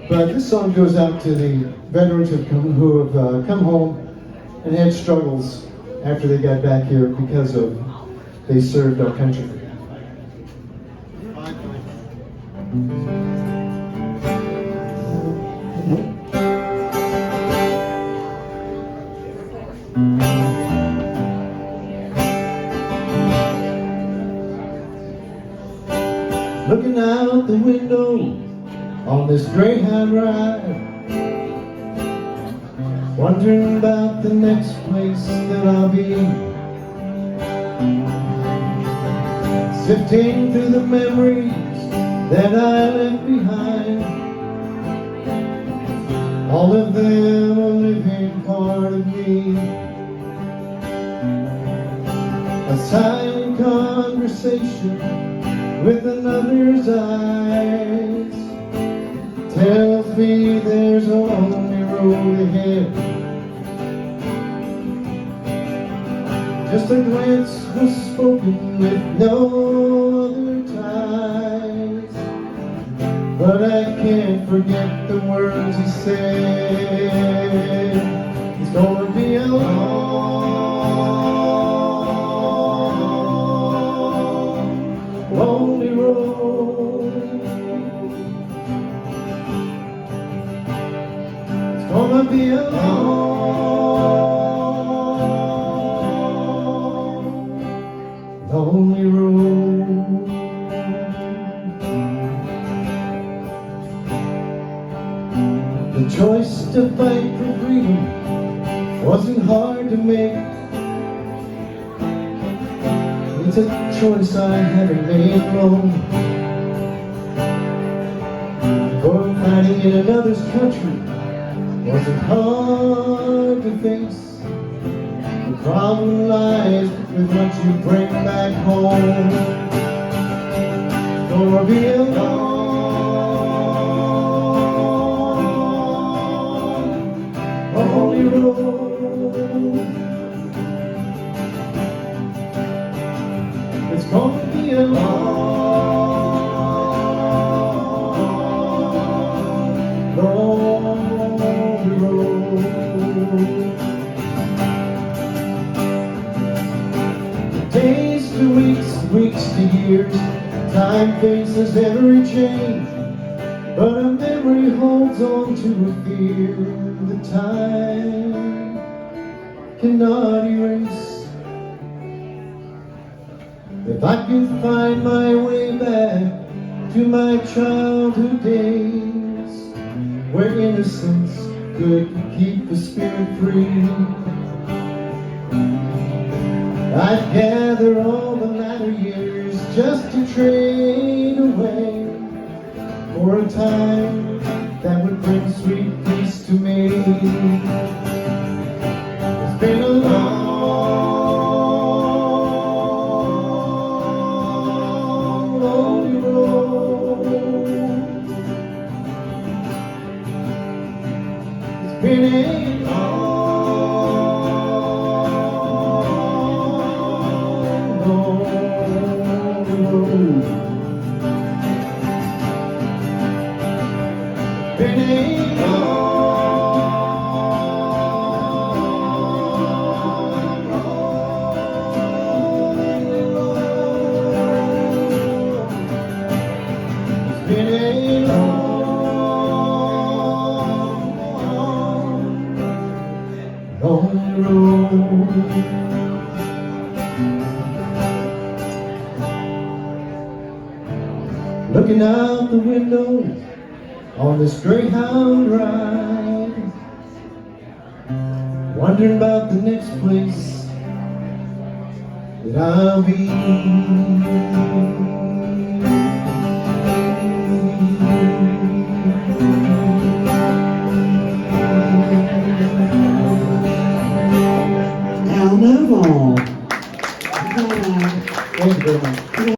But this song goes out to the veterans who have come home and had struggles after they got back here because of they served our country. Looking out the window on this Greyhound ride, wondering about the next place that I'll be. Sifting through the memories that I left behind, all of them a living part of me. A silent conversation with another's eyes tells me there's only road ahead. Just a glance was spoken with no other ties, but I can't forget the words he said. It's gonna be a long, lonely road. It's gonna be a lonely road. The choice to fight for freedom wasn't hard to make. It's a choice I haven't made alone. For fighting in another's country wasn't hard to face. The problem lies with what you bring back home. Gonna be a long, lonely road. It's gonna be a long, lonely road. Days to weeks, weeks to years, time faces every change, but a memory holds on to a fear that time cannot erase. If I could find my way back to my childhood days, where innocence could keep the spirit free, I'd gather all the latter years just to trade away for a time that would bring sweet peace to me. It's been a long, lonely road. It's been a been a long, it's been a long, lonely road. Looking out the window on this Greyhound ride, wondering about the next place that I'll be.